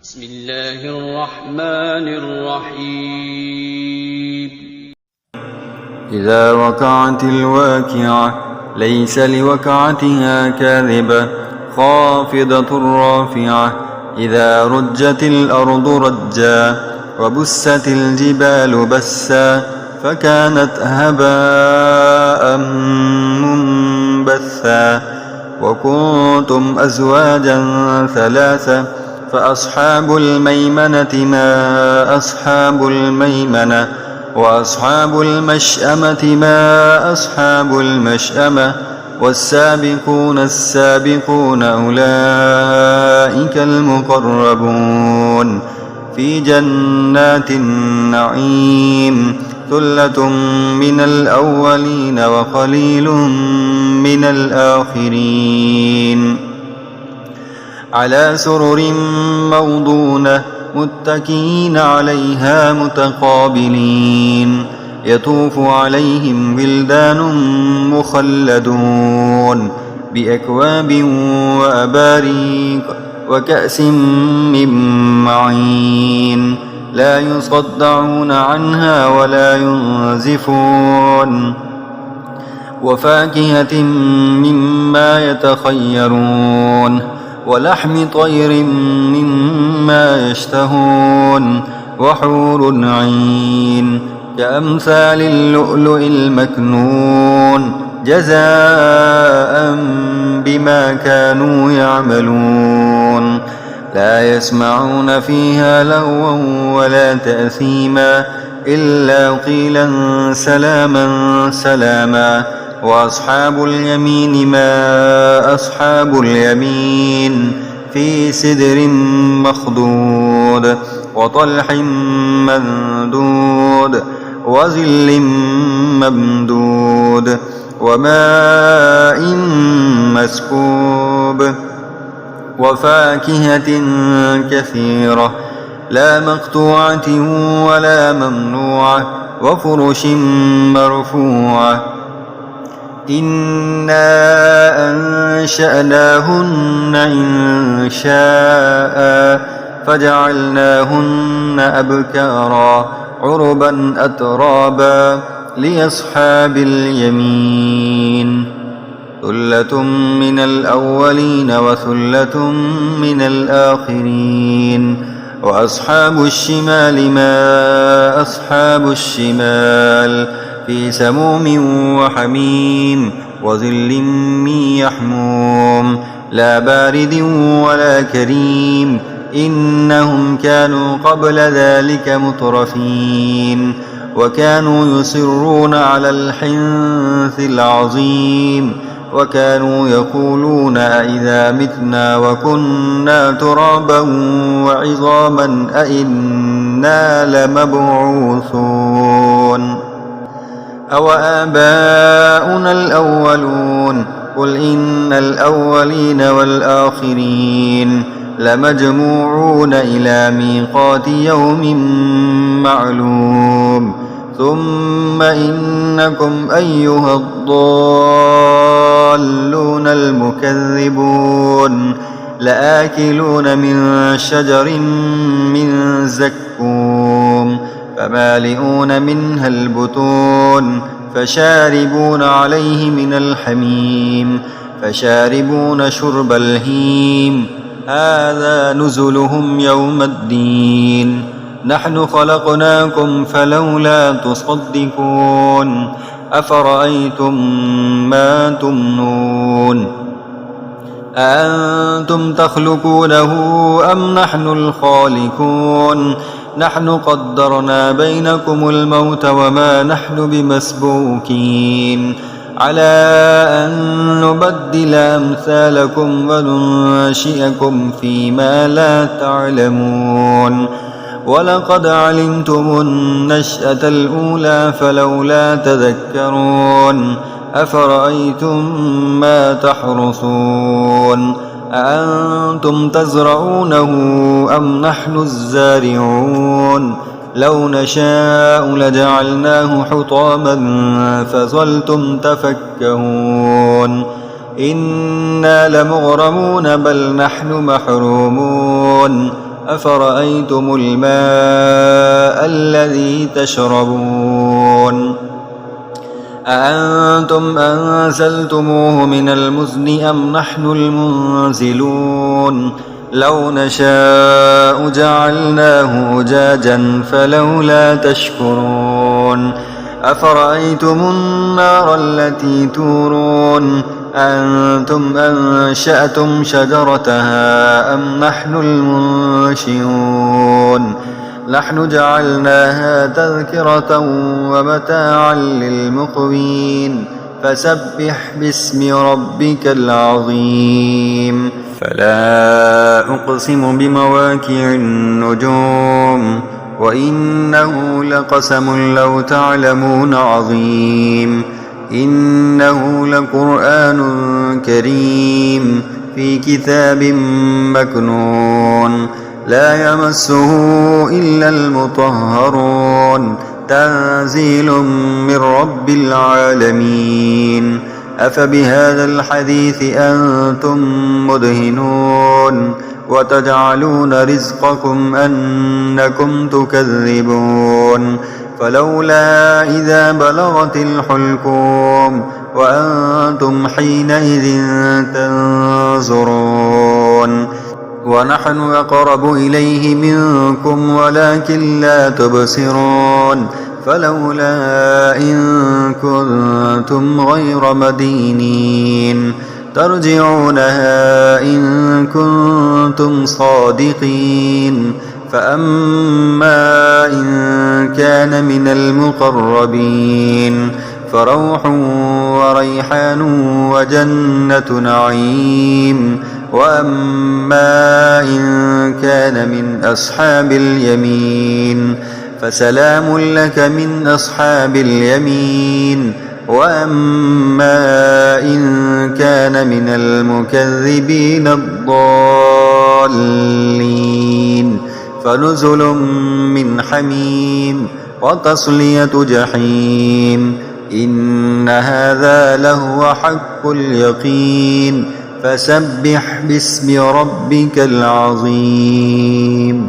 بسم الله الرحمن الرحيم. إذا وقعت الواقعة ليس لوقعتها كاذبة خافضة رافعة. إذا رجت الأرض رجا وبست الجبال بسا فكانت هباء منبثا. وكنتم أزواجا ثلاثة فأصحاب الميمنة ما أصحاب الميمنة وأصحاب المشأمة ما أصحاب المشأمة. والسابقون السابقون أولئك المقربون في جنات النعيم. ثلة من الأولين وقليل من الآخرين. على سرر موضونة متكئين عليها متقابلين. يطوف عليهم ولدان مخلدون بأكواب وأباريق وكأس من معين. لا يصدعون عنها ولا ينزفون. وفاكهة مما يتخيرون ولحم طير مما يشتهون. وحور عين كأمثال اللؤلؤ المكنون جزاء بما كانوا يعملون. لا يسمعون فيها لغوا ولا تأثيما إلا قيلا سلاما سلاما. وأصحاب اليمين ما أصحاب اليمين في سدر مخضود وطلح منضود وظل ممدود وماء مسكوب. وفاكهة كثيرة لا مقطوعة ولا ممنوعة. وفرش مرفوعة. إنا أنشأناهن إنشاء فجعلناهن أبكارا عربا أترابا لأصحاب اليمين. ثلة من الأولين وثلة من الآخرين. وأصحاب الشمال ما أصحاب الشمال في سموم وحميم وظل من يحموم لا بارد ولا كريم. إنهم كانوا قبل ذلك مترفين وكانوا يصرون على الحنث العظيم. وكانوا يقولون أئذا متنا وكنا ترابا وعظاما أئنا لمبعوثون أو آباؤنا الأولون. قل إن الأولين والآخرين لمجموعون إلى ميقات يوم معلوم. ثم إنكم أيها الضالون المكذبون لآكلون من شجر من زقوم فمالئون منها البطون فشاربون عليه من الحميم فشاربون شرب الهيم. هذا نزلهم يوم الدين. نحن خلقناكم فلولا تصدقون. أفرأيتم ما تمنون أأنتم تخلقونه أم نحن الخالقون. نحن قدرنا بينكم الموت وما نحن بمسبوقين على أن نبدل أمثالكم وننشئكم فيما لا تعلمون. ولقد علمتم النشأة الأولى فلولا تذكرون. أفرأيتم ما تحرثون أأنتم تزرعونه أم نحن الزارعون. لو نشاء لجعلناه حطاما فظلتم تفكهون. إنا لمغرمون بل نحن محرومون أفرأيتم الماء الذي تشربون أأنتم أنزلتموه من المزن أم نحن المنزلون لو نشاء جعلناه أجاجا فلولا تشكرون أفرأيتم النار التي تورون أنتم أنشأتم شجرتها أم نحن المنشئون نحن جعلناها تذكرة ومتاعا للمقوين فسبح باسم ربك العظيم فلا أقسم بمواقع النجوم وإنه لقسم لو تعلمون عظيم إنه لقرآن كريم في كتاب مكنون لا يمسه إلا المطهرون تنزيل من رب العالمين أفبهذا الحديث أنتم مدهنون وتجعلون رزقكم أنكم تكذبون فلولا إذا بلغت الحلقوم وأنتم حينئذ تنظرون ونحن أقرب إليه منكم ولكن لا تبصرون فلولا إن كنتم غير مدينين ترجعونها إن كنتم صادقين فأما إن كان من المقربين فروح وريحان وجنة نعيم وأما إن كان من أصحاب اليمين فسلام لك من أصحاب اليمين وأما إن كان من المكذبين الضالين فنزل من حميم وتصلية جحيم إن هذا لهو حق اليقين فسبح باسم ربك العظيم